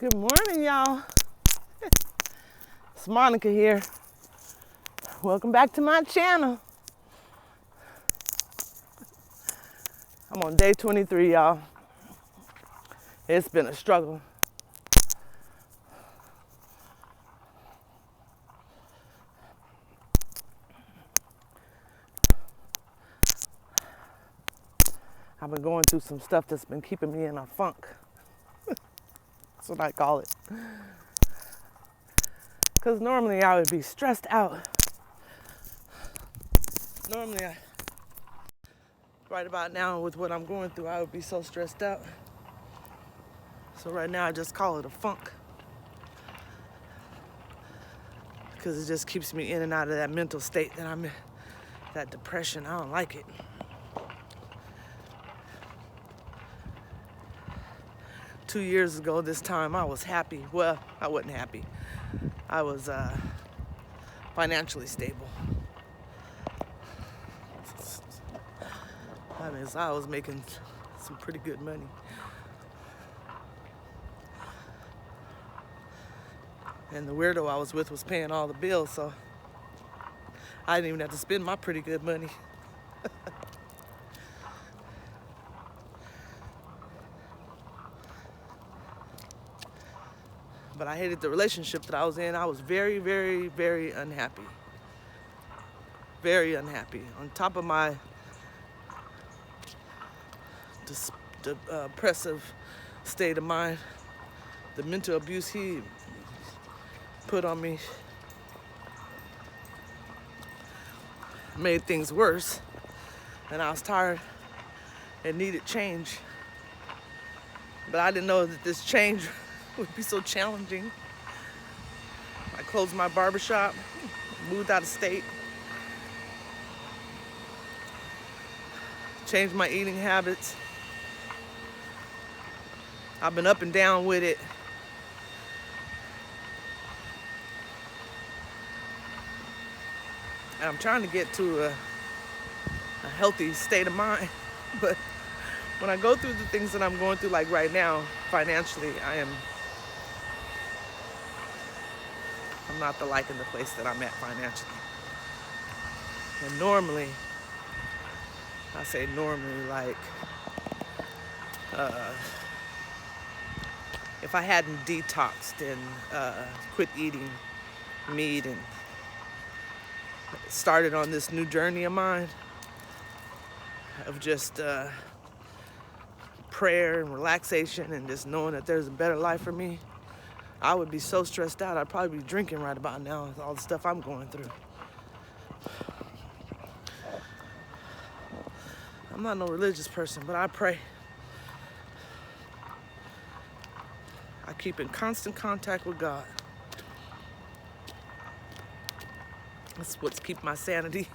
Good morning, y'all. It's Monica here. Welcome back to my channel. I'm on day 23, y'all. It's been a struggle. I've been going through some stuff that's been keeping me in a funk. That's what I call it. Because normally I would be stressed out. Normally, right about now with what I'm going through, I would be so stressed out. So right now I just call it a funk. Because it just keeps me in and out of that mental state that I'm in. That depression, I don't like it. Two years ago this time I was happy. Well, I wasn't happy. I was financially stable. I mean, so I was making some pretty good money. And the weirdo I was with was paying all the bills, so I didn't even have to spend my pretty good money. But I hated the relationship that I was in. I was very, very, very unhappy. Very unhappy. On top of my depressive state of mind, the mental abuse he put on me made things worse. And I was tired and needed change. But I didn't know that this change would be so challenging. I closed my barbershop, moved out of state, changed my eating habits. I've been up and down with it. And I'm trying to get to a healthy state of mind. But when I go through the things that I'm going through, like right now, financially, I'm not liking the place that I'm at financially. And normally, I say normally, like, if I hadn't detoxed and quit eating meat and started on this new journey of mine of just prayer and relaxation and just knowing that there's a better life for me, I would be so stressed out. I'd probably be drinking right about now with all the stuff I'm going through. I'm not no religious person, but I pray. I keep in constant contact with God. That's what's keep my sanity.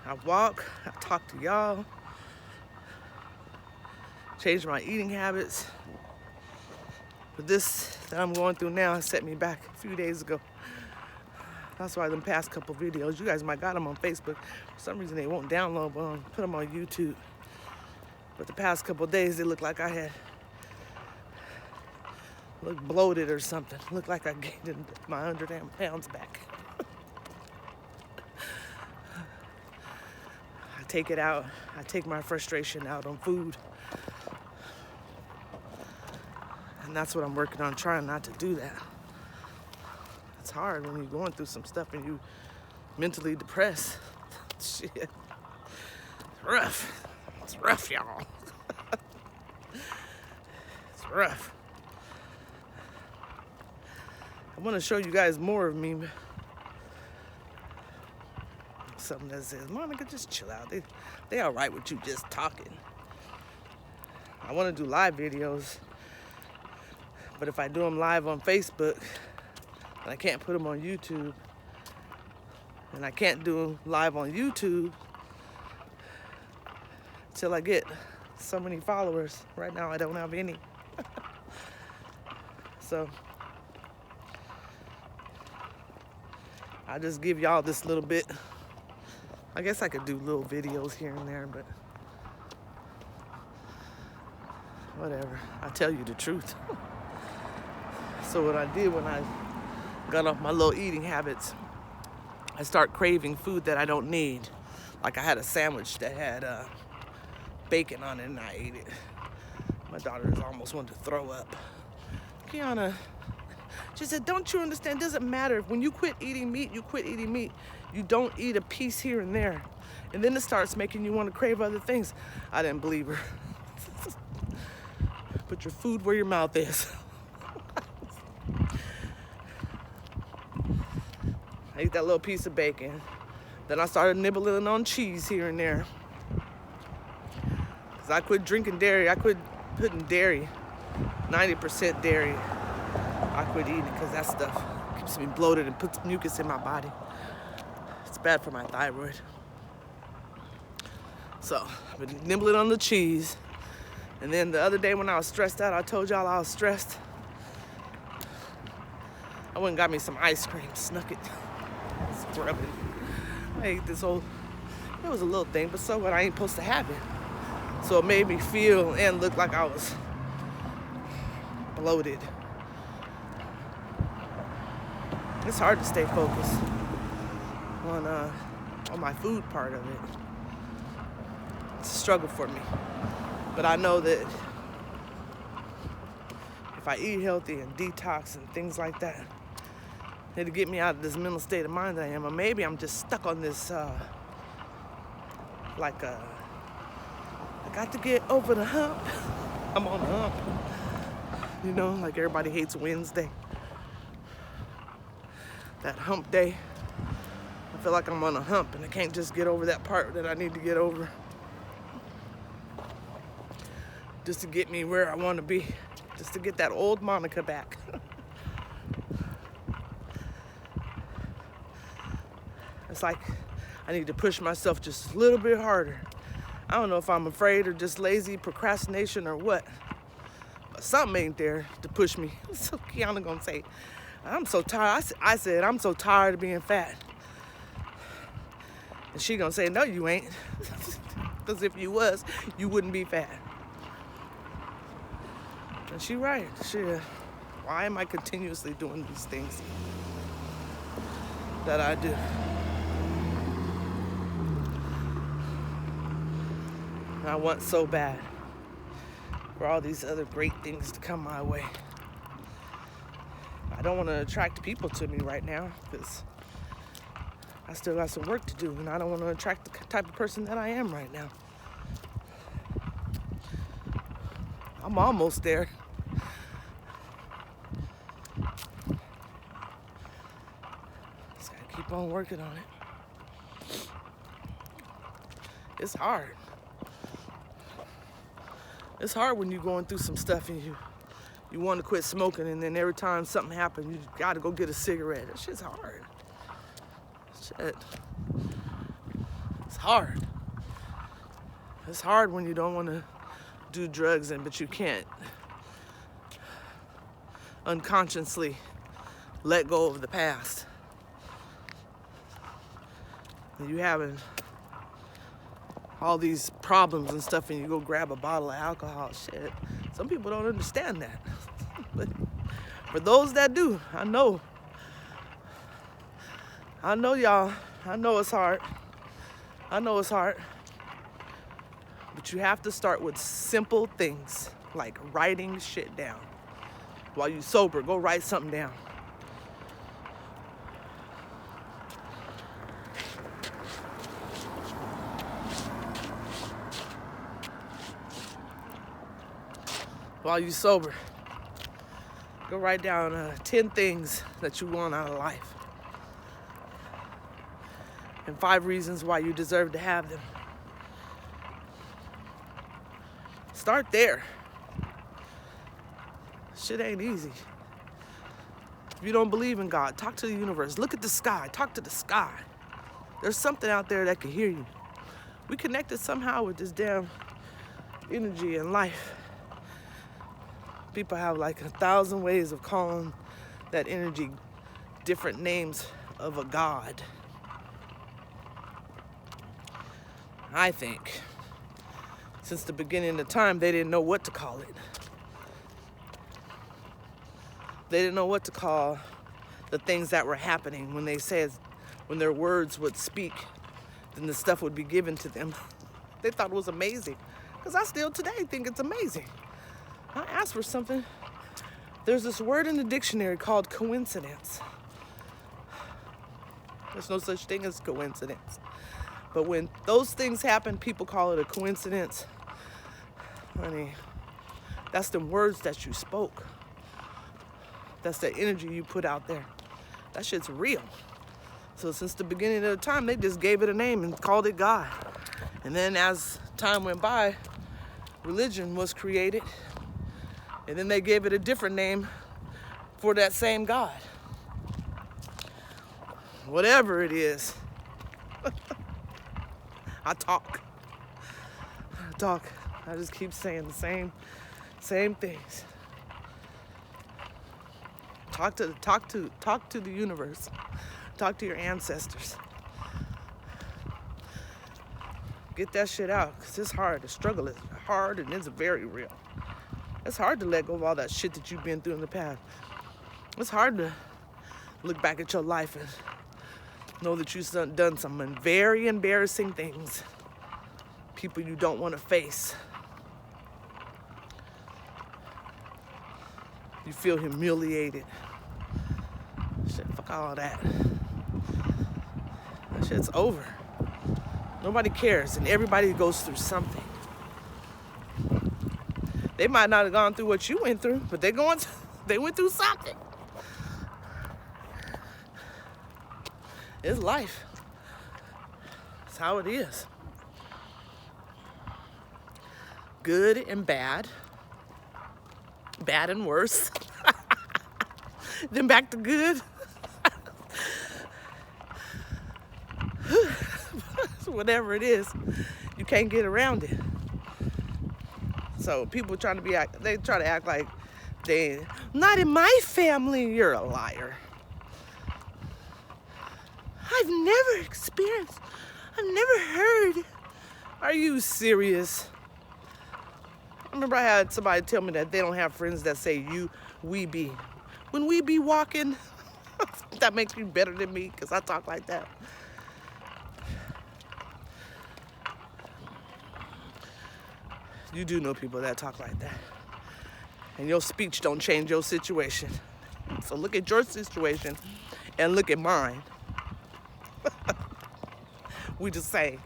I walk, I talk to y'all, change my eating habits. But this that I'm going through now set me back a few days ago. That's why the past couple videos, you guys might got them on Facebook. For some reason they won't download, but I'll put them on YouTube. But the past couple days, they looked like I had looked bloated or something. Looked like I gained my 100 pounds back. I take it out. I take my frustration out on food. And that's what I'm working on, trying not to do that. It's hard when you're going through some stuff and you mentally depressed. Shit. It's rough. It's rough, y'all. It's rough. I want to show you guys more of me. Something that says, Monica, just chill out. They all right with you just talking. I want to do live videos. But if I do them live on Facebook, and I can't put them on YouTube, and I can't do them live on YouTube till I get so many followers. Right now I don't have any. So I just give y'all this little bit. I guess I could do little videos here and there, but whatever. I tell you the truth. So what I did when I got off my little eating habits, I start craving food that I don't need. Like I had a sandwich that had bacon on it and I ate it. My daughter almost wanted to throw up. Kiana, she said, don't you understand? It doesn't matter. When you quit eating meat, you quit eating meat. You don't eat a piece here and there. And then it starts making you want to crave other things. I didn't believe her. Put your food where your mouth is. I ate that little piece of bacon. Then I started nibbling on cheese here and there. Because I quit drinking dairy. I quit putting dairy, 90% dairy. I quit eating because that stuff keeps me bloated and puts mucus in my body. It's bad for my thyroid. So I've been nibbling on the cheese. And then the other day when I was stressed out, I told y'all I was stressed. I went and got me some ice cream, snuck it. Scrubbing. I ate this whole, it was a little thing, but so what, I ain't supposed to have it. So it made me feel and look like I was bloated. It's hard to stay focused on my food part of it. It's a struggle for me. But I know that if I eat healthy and detox and things like that, it'll get me out of this mental state of mind that I am. Or maybe I'm just stuck on this, I got to get over the hump. I'm on the hump. You know, like everybody hates Wednesday. That hump day. I feel like I'm on a hump and I can't just get over that part that I need to get over. Just to get me where I want to be. Just to get that old Monica back. It's like I need to push myself just a little bit harder. I don't know if I'm afraid or just lazy procrastination or what. But something ain't there to push me. So Kiana gonna say, I'm so tired. I said, I'm so tired of being fat. And she gonna say, no, you ain't. Because if you was, you wouldn't be fat. And she right. Shit. Why am I continuously doing these things that I do? And I want so bad for all these other great things to come my way. I don't want to attract people to me right now because I still got some work to do, and I don't want to attract the type of person that I am right now. I'm almost there. Just gotta keep on working on it. It's hard. It's hard when you're going through some stuff and you want to quit smoking, and then every time something happens, you gotta go get a cigarette. That shit's hard. Shit. It's hard. It's hard when you don't want to do drugs, but you can't unconsciously let go of the past. And you having all these problems and stuff, and you go grab a bottle of alcohol. Shit. Some people don't understand that. But for those that do, I know y'all. I know it's hard. I know it's hard. But you have to start with simple things like writing shit down. While you're sober, go write something down. While you're sober, go write down 10 things that you want out of life. And 5 reasons why you deserve to have them. Start there. Shit ain't easy. If you don't believe in God, talk to the universe. Look at the sky. Talk to the sky. There's something out there that can hear you. We connected somehow with this damn energy in life. People have like 1,000 ways of calling that energy different names of a god. Since since the beginning of time, they didn't know what to call it. They didn't know what to call the things that were happening when when their words would speak, then the stuff would be given to them. They thought it was amazing. Because I still today think it's amazing. I asked for something. There's this word in the dictionary called coincidence. There's no such thing as coincidence. But when those things happen, people call it a coincidence. Honey, that's the words that you spoke. That's the energy you put out there. That shit's real. So since the beginning of the time, they just gave it a name and called it God. And then as time went by, religion was created. And then they gave it a different name for that same God. Whatever it is. I talk. I just keep saying the same things. Talk to the universe. Talk to your ancestors. Get that shit out, because it's hard. The struggle is hard and it's very real. It's hard to let go of all that shit that you've been through in the past. It's hard to look back at your life and know that you've done some very embarrassing things. People you don't want to face. You feel humiliated. Shit, fuck all that. That shit's over. Nobody cares, and everybody goes through something. They might not have gone through what you went through, but they went through something. It's life. It's how it is. Good and bad. Bad and worse. Then back to good. Whatever it is, you can't get around it. So people they try to act like not in my family. You're a liar. I've never heard. Are you serious? I remember I had somebody tell me that they don't have friends that say you, we be. When we be walking, that makes you better than me because I talk like that. You do know people that talk like that. And your speech don't change your situation. So look at your situation and look at mine. We just say.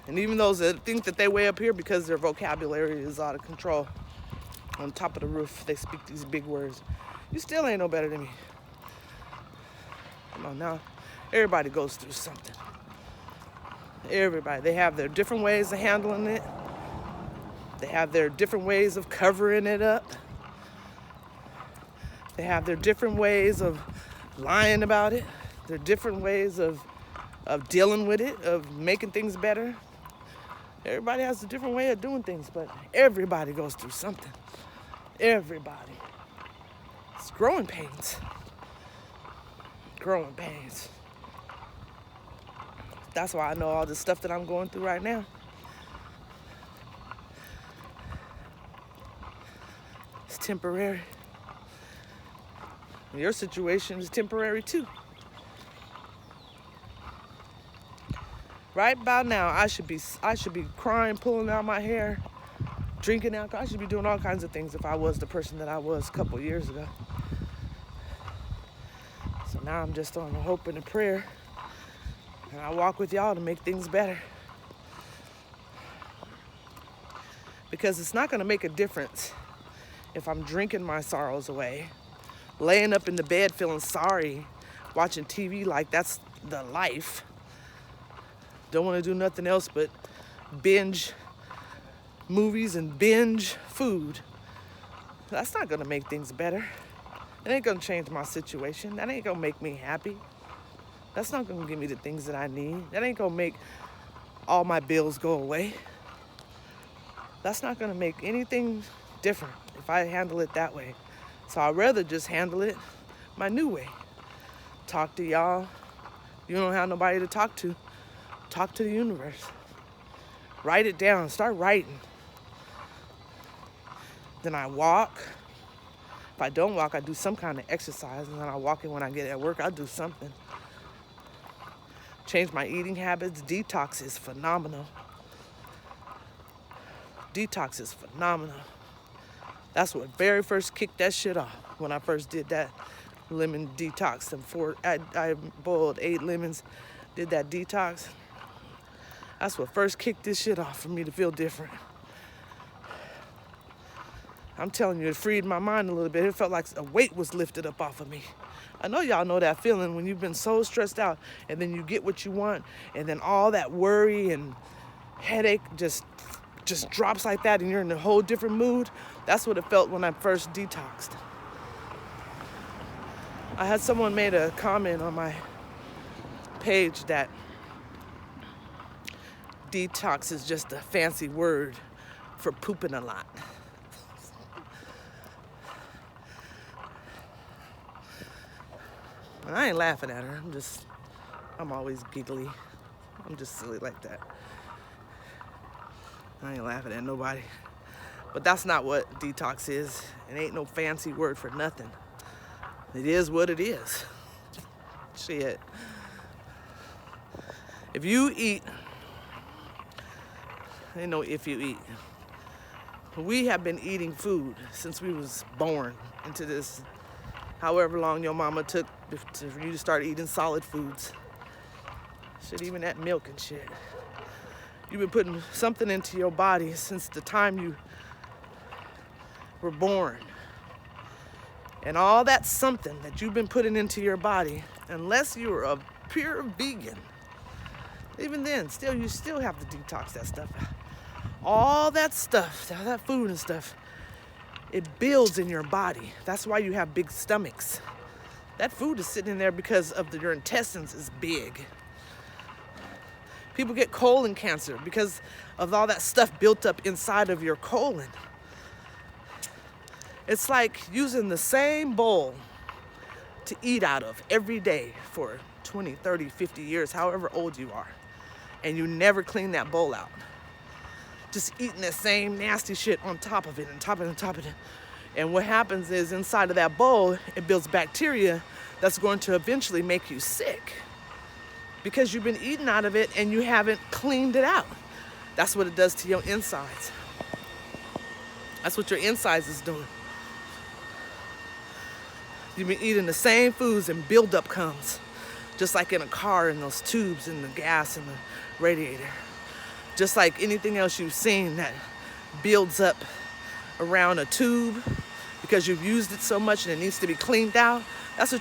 And even those that think that they way up here because their vocabulary is out of control, on top of the roof, they speak these big words. You still ain't no better than me. Come on now. Everybody goes through something. Everybody. They have their different ways of handling it. They have their different ways of covering it up. They have their different ways of lying about it. Their different ways of dealing with it, of making things better. Everybody has a different way of doing things, but everybody goes through something. Everybody. It's growing pains. Growing pains. That's why I know all the stuff that I'm going through right now. It's temporary. Your situation is temporary too. Right about now, I should be crying, pulling out my hair, drinking alcohol. I should be doing all kinds of things if I was the person that I was a couple years ago. So now I'm just on a hope and a prayer. And I walk with y'all to make things better. Because it's not going to make a difference if I'm drinking my sorrows away, laying up in the bed feeling sorry, watching TV like that's the life. Don't want to do nothing else but binge movies and binge food. That's not going to make things better. It ain't going to change my situation. That ain't going to make me happy. That's not going to give me the things that I need. That ain't going to make all my bills go away. That's not going to make anything different if I handle it that way. So I'd rather just handle it my new way. Talk to y'all. You don't have nobody to talk to. Talk to the universe. Write it down. Start writing. Then I walk. If I don't walk, I do some kind of exercise. And then I walk in when I get at work. I do something. Change my eating habits. Detox is phenomenal. Detox is phenomenal. That's what very first kicked that shit off when I first did that lemon detox. I boiled 8 lemons, did that detox. That's what first kicked this shit off for me to feel different. I'm telling you, it freed my mind a little bit. It felt like a weight was lifted up off of me. I know y'all know that feeling when you've been so stressed out and then you get what you want and then all that worry and headache just drops like that and you're in a whole different mood. That's what it felt when I first detoxed. I had someone made a comment on my page that detox is just a fancy word for pooping a lot. And I ain't laughing at her. I'm always giggly. I'm just silly like that. I ain't laughing at nobody. But that's not what detox is. It ain't no fancy word for nothing. It is what it is. Shit. If you eat, ain't no if you eat. We have been eating food since we was born into this, however long your mama took for you to start eating solid foods. Shit, even that milk and shit. You've been putting something into your body since the time you were born. And all that something that you've been putting into your body, unless you're a pure vegan, even then, you still have to detox that stuff. All that stuff, that food and stuff, it builds in your body. That's why you have big stomachs. That food is sitting in there because of your intestines is big. People get colon cancer because of all that stuff built up inside of your colon. It's like using the same bowl to eat out of every day for 20, 30, 50 years, however old you are. And you never clean that bowl out. Just eating that same nasty shit on top of it, and top of it, and top of it. And what happens is inside of that bowl, it builds bacteria that's going to eventually make you sick because you've been eating out of it and you haven't cleaned it out. That's what it does to your insides. That's what your insides is doing. You've been eating the same foods and buildup comes. Just like in a car in those tubes and the gas and the radiator. Just like anything else you've seen that builds up around a tube because you've used it so much and it needs to be cleaned out. That's what